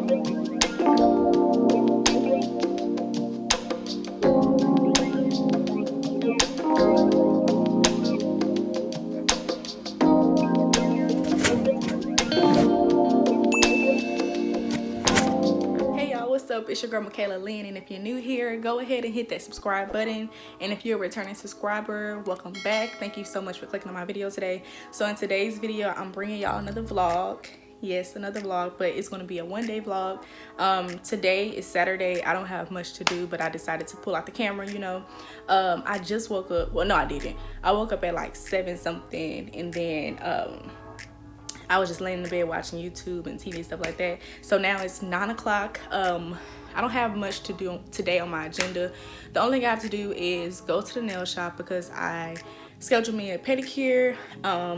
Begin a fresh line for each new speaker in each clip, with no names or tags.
What's up? It's your girl MIKALA LYNE, and if you're new here, go ahead and hit that subscribe button. And if you're a returning subscriber, welcome back. Thank you so much for clicking on my video today. So in today's video, I'm bringing y'all another vlog. Yes, another vlog, but it's going to be a one-day vlog. Today is Saturday. I don't have much to do, but I decided to pull out the camera, you know. I just woke up. Well, no, I didn't. I woke up at like 7 something, and then I was just laying in the bed watching YouTube and TV and stuff like that. So now it's 9 o'clock. I don't have much to do today on my agenda. The only thing I have to do is go to the nail shop because I scheduled me a pedicure,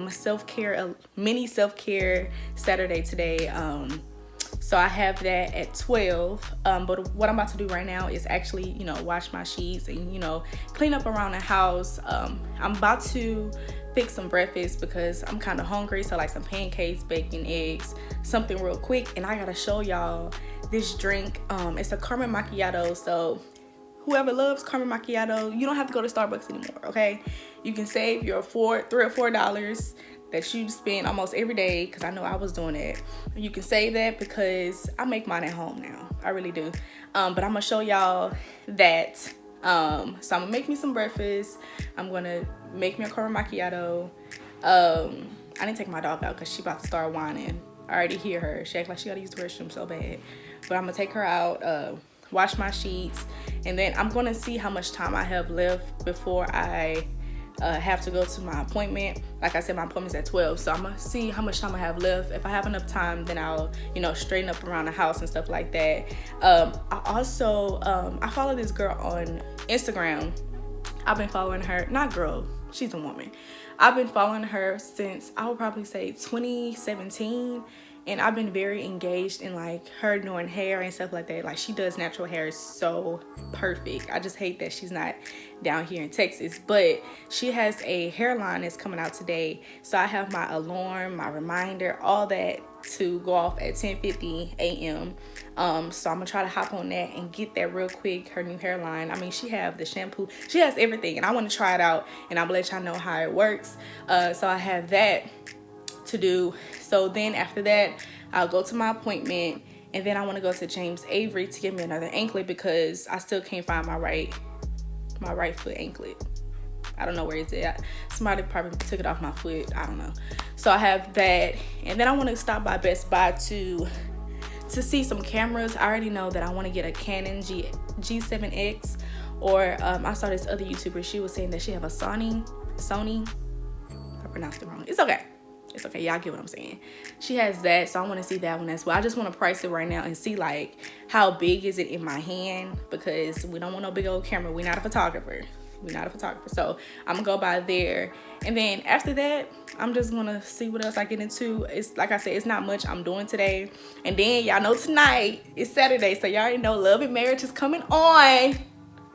self-care, a mini self-care Saturday today. So I have that at 12. But what I'm about to do right now is actually, you know, wash my sheets and, you know, clean up around the house. I'm about to fix some breakfast because I'm kind of hungry. So like some pancakes, bacon, eggs, something real quick. And I gotta show y'all this drink. It's a caramel macchiato. So whoever loves caramel macchiato, you don't have to go to Starbucks anymore, okay? You can save your $3 or $4 that you spend almost every day, because I know I was doing it. You can save that because I make mine at home now. I really do. But I'm gonna show y'all that. So I'm gonna make me some breakfast. I'm gonna make me a caramel macchiato. I didn't take my dog out because she about to start whining. I already hear her. She act like she gotta use the restroom so bad. But I'm gonna take her out, wash my sheets, and then I'm gonna see how much time I have left before I have to go to my appointment. Like I said, my appointment's at 12, so I'm gonna see how much time I have left. If I have enough time, then I'll, you know, straighten up around the house and stuff like that. I also I follow this girl on Instagram. I've been following her, not girl, she's a woman. I've been following her since I would probably say 2017. And I've been very engaged in like her doing hair and stuff like that. Like she does natural hair so perfect. I just hate that she's not down here in Texas. But she has a hairline that's coming out today. So I have my alarm, my reminder, all that to go off at 10:50 a.m. So I'm gonna try to hop on that and get that real quick, her new hairline. I mean, she have the shampoo, she has everything, and I want to try it out, and I'm gonna let y'all know how it works. So I have that to do. So then after that, I'll go to my appointment, and then I want to go to James Avery to get me another anklet because I still can't find my right foot anklet. I don't know where it's at. Somebody probably took it off my foot. I don't know. So I have that, and then I want to stop by Best Buy to see some cameras. I already know that I want to get a Canon G7X, or I saw this other YouTuber. She was saying that she have a Sony. I pronounced it wrong. It's okay. It's okay, y'all get what I'm saying. She has that, so I want to see that one as well. I just want to price it right now and see like how big is it in my hand, because we don't want no big old camera. We're not a photographer. So I'm gonna go by there, and then after that, I'm just gonna see what else I get into. It's like I said, it's not much I'm doing today. And then y'all know tonight is Saturday, so y'all already know Love and Marriage is coming on.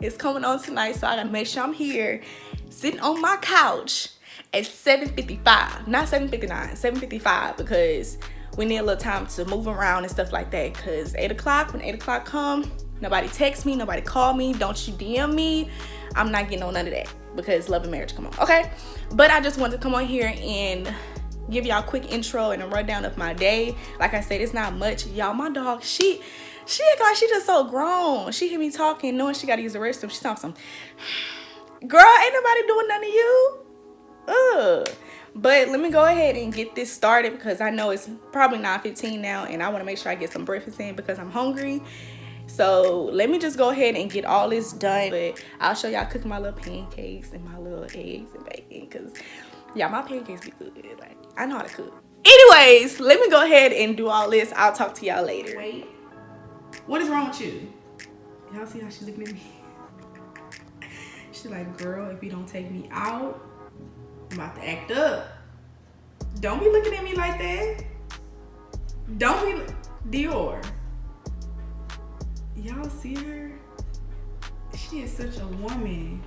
It's coming on tonight, so I gotta make sure I'm here, sitting on my couch at 7:55, not 7:59, 7:55, because we need a little time to move around and stuff like that. Because 8 o'clock, when 8 o'clock come, nobody text me, nobody call me, don't you DM me. I'm not getting on none of that because Love and Marriage come on, okay? But I just wanted to come on here and give y'all a quick intro and a rundown of my day. Like I said, it's not much. Y'all, my dog, she act like she just so grown. She hear me talking, knowing she gotta use the restroom. She talking some, girl, ain't nobody doing nothing to you. But let me go ahead and get this started because I know it's probably 9:15 now, and I want to make sure I get some breakfast in because I'm hungry. So let me just go ahead and get all this done. But I'll show y'all cooking my little pancakes and my little eggs and bacon, because y'all, my pancakes be good. Like, I know how to cook. Anyways, let me go ahead and do all this. I'll talk to y'all later. Wait, what is wrong with you? Y'all see how she's looking at me? She's like, girl, if you don't take me out, I'm about to act up. Don't be looking at me like that. Don't be, Dior. Y'all see her? She is such a woman.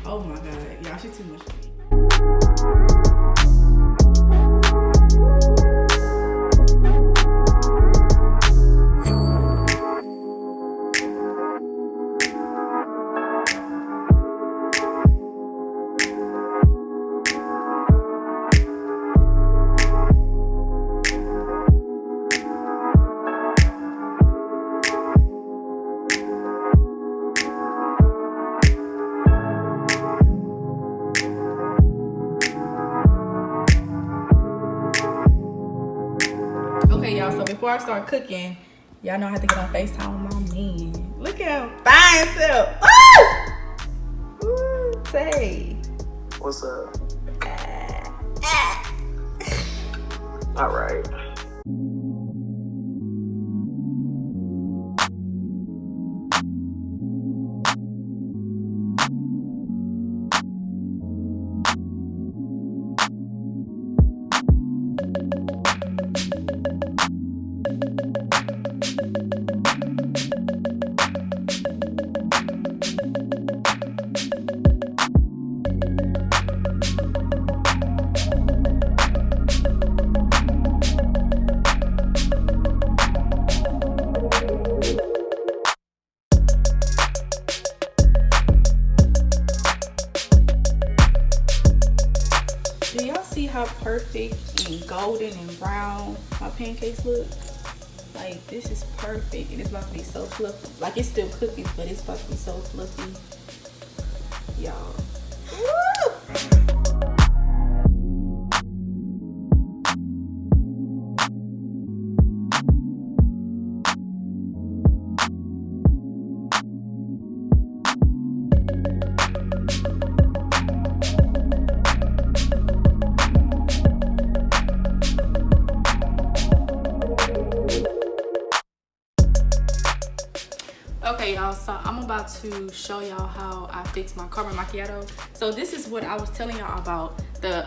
Oh my God, y'all, she's too much for me. Okay, y'all, so before I start cooking, y'all know I have to get on FaceTime with my man. Look at him fine self. Woo! Woo! Say.
What's up? All right.
Do y'all see how perfect and golden and brown my pancakes look? Like, this is perfect, and it's about to be so fluffy. Like, it's still cooking, but it's about to be so fluffy, y'all. Okay, y'all, so I'm about to show y'all how I fix my caramel macchiato. So this is what I was telling y'all about. The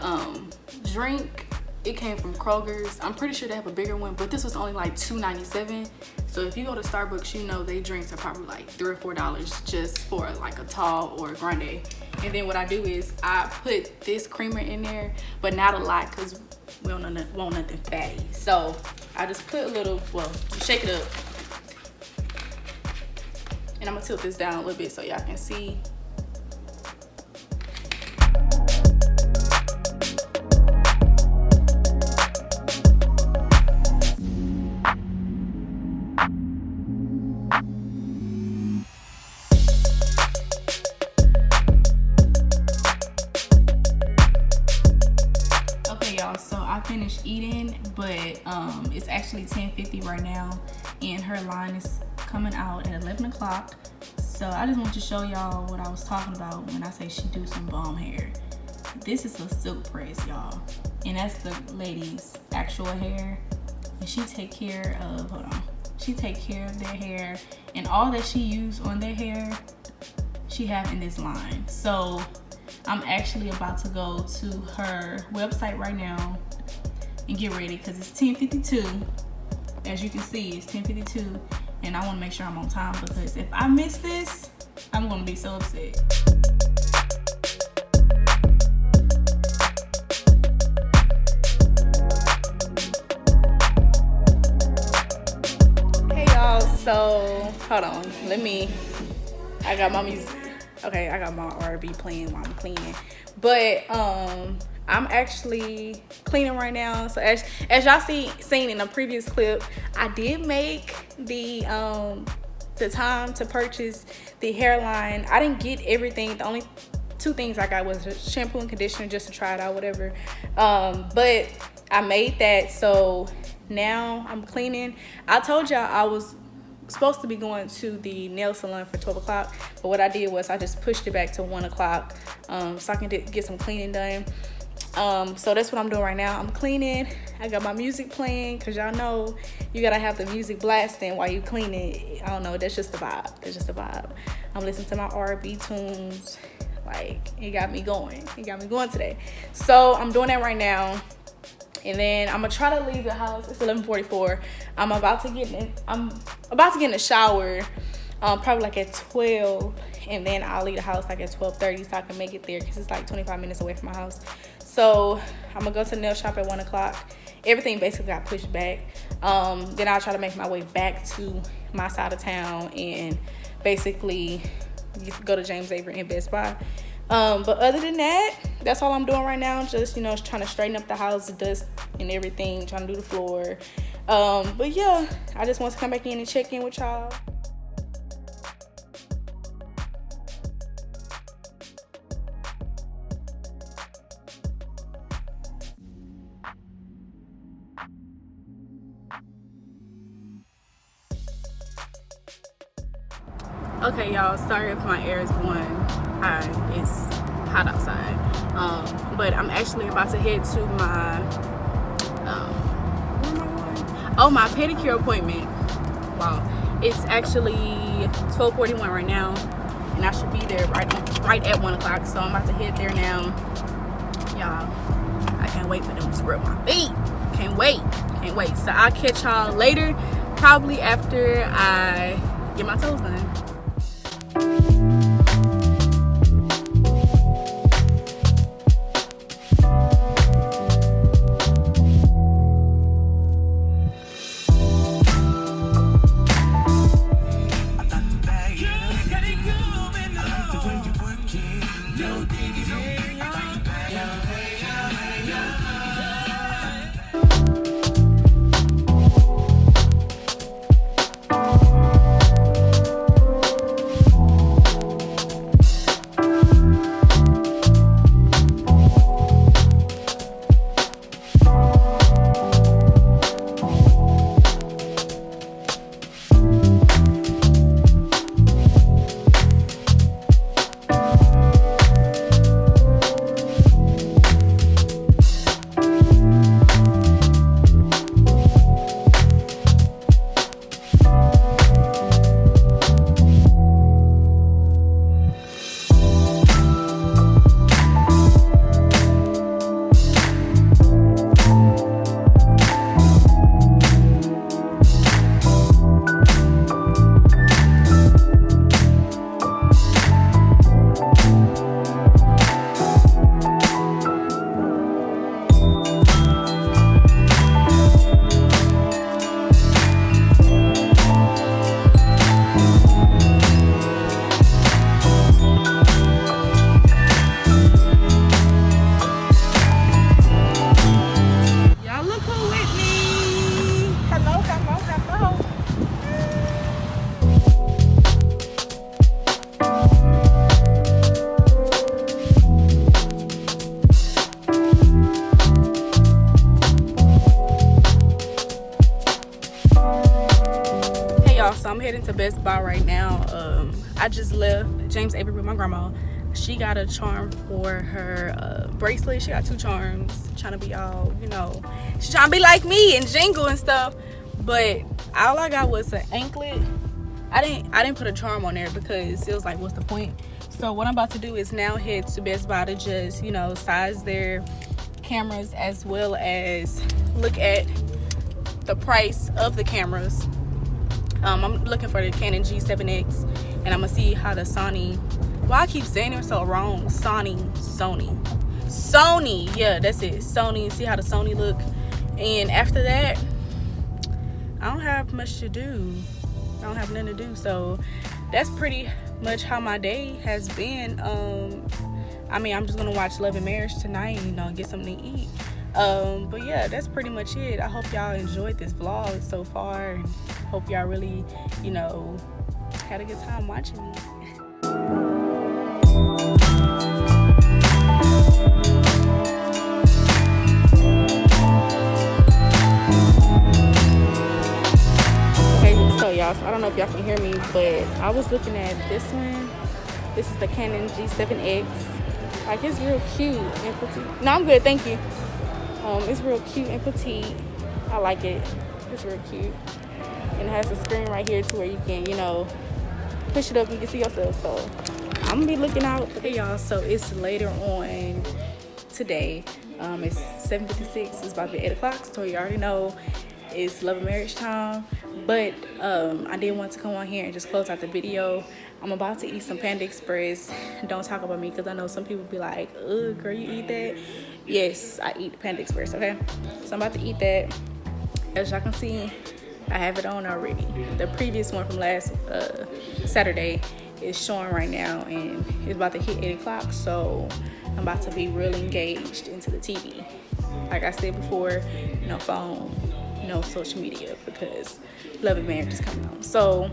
drink, it came from Kroger's. I'm pretty sure they have a bigger one, but this was only like $2.97. So if you go to Starbucks, you know they drinks are probably like $3 or $4 just for like a tall or a grande. And then what I do is I put this creamer in there, but not a lot because we don't want nothing fatty. So I just put a little, well, you shake it up. And I'm gonna tilt this down a little bit so y'all can see. Okay, y'all, so I finished eating, but it's actually 10:50 right now, and her line is coming out at 11 o'clock. So I just want to show y'all what I was talking about when I say she do some bomb hair. This is a silk press, y'all, and that's the lady's actual hair, and she take care of, hold on, she take care of their hair, and all that she use on their hair she have in this line. So I'm actually about to go to her website right now and get ready because it's 10:52. As you can see, it's 10:52. And I want to make sure I'm on time because if I miss this, I'm going to be so upset. Hey y'all, so hold on. I got my music. Okay, I got my R&B playing while I'm cleaning. But I'm actually cleaning right now. So as y'all seen in a previous clip, I did make the time to purchase the Hairline. I didn't get everything. The only two things I got was shampoo and conditioner just to try it out, whatever. But I made that, so now I'm cleaning. I told y'all I was supposed to be going to the nail salon for 12 o'clock, but what I did was I just pushed it back to 1 o'clock so I can get some cleaning done. So that's what I'm doing right now. I'm cleaning. I got my music playing because y'all know you gotta have the music blasting while you cleaning. I don't know, that's just the vibe. That's just the vibe. I'm listening to my R&B tunes. Like, it got me going. It got me going today. So I'm doing that right now. And then I'm gonna try to leave the house. It's 11:44. I'm about to get in the shower, probably like at 12, and then I'll leave the house like at 12:30 so I can make it there because it's like 25 minutes away from my house. So I'm gonna go to the nail shop at 1 o'clock. Everything basically got pushed back. Then I'll try to make my way back to my side of town and basically go to James Avery and Best Buy. But other than that, that's all I'm doing right now. Just, you know, trying to straighten up the house, the dust and everything, trying to do the floor. But yeah, I just want to come back in and check in with y'all. Okay, y'all, sorry if my air is blowing. It's hot outside. But I'm actually about to head to my where am I going? Oh, my pedicure appointment. Wow, it's actually 12:41 right now, and I should be there right at 1 o'clock. So I'm about to head there now, y'all. I can't wait for them to scrub my feet. Can't wait. So I'll catch y'all later, probably after I get my toes done. So I'm heading to Best Buy right now. I just left James Avery with my grandma. She got a charm for her bracelet. She got 2 charms, trying to be all, you know, she's trying to be like me and jingle and stuff. But all I got was an anklet. I didn't put a charm on there because it was like, what's the point? So what I'm about to do is now head to Best Buy to just, you know, size their cameras as well as look at the price of the cameras. I'm looking for the Canon G7X, and I'm gonna see how the Sony, well, I keep saying it so wrong, Sony, yeah, that's it, Sony, see how the Sony look. And after that, I don't have much to do. I don't have nothing to do, so that's pretty much how my day has been. I mean, I'm just gonna watch Love and Marriage tonight, you know, get something to eat. But yeah, that's pretty much it. I hope y'all enjoyed this vlog so far, and hope y'all really, you know, had a good time watching me. Okay, so y'all, so I don't know if y'all can hear me, but I was looking at this one. This is the Canon G7X. Like, it's real cute and petite. No, I'm good, thank you. It's real cute and petite. I like it. It's real cute. And it has a screen right here to where you can, you know, push it up and you can see yourself. So I'm gonna be looking out. Hey y'all, so it's later on today. It's 7:56. It's about to be 8 o'clock. So you already know it's Love and Marriage time. But I did want to come on here and just close out the video. I'm about to eat some Panda Express. Don't talk about me, because I know some people be like, ugh, girl, you eat that? Yes, I eat Panda Express, okay? So I'm about to eat that. As y'all can see, I have it on already. The previous one from last Saturday is showing right now, and it's about to hit 8 o'clock. So I'm about to be real engaged into the TV. Like I said before, no phone, no social media, because Love and Marriage is coming on. So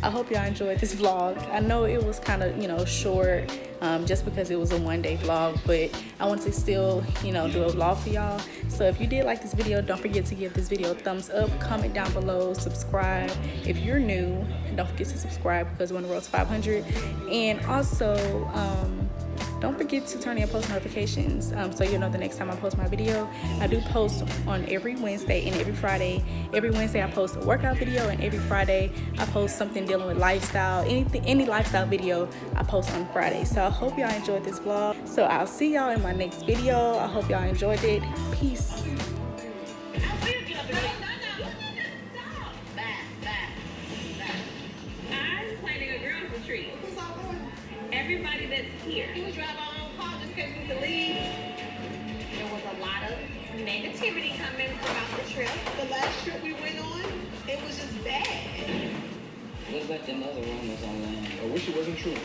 I hope y'all enjoyed this vlog. I know it was kind of, you know, short, just because it was a one-day vlog, but I want to still, you know, do a vlog for y'all. So if you did like this video, don't forget to give this video a thumbs up, comment down below, subscribe. If you're new, don't forget to subscribe because we're on the road to 500. And also, don't forget to turn on your post notifications so you'll know the next time I post my video. I do post on every Wednesday and every Friday. Every Wednesday I post a workout video, and every Friday I post something dealing with lifestyle. Any lifestyle video I post on Friday. So I hope y'all enjoyed this vlog. So I'll see y'all in my next video. I hope y'all enjoyed it. Peace.
Everybody that's here. We would drive our own car just because we could leave. There was a lot of negativity coming throughout the trip. The last trip we went on, it was just bad.
What about them other rumors online?
I wish it wasn't true.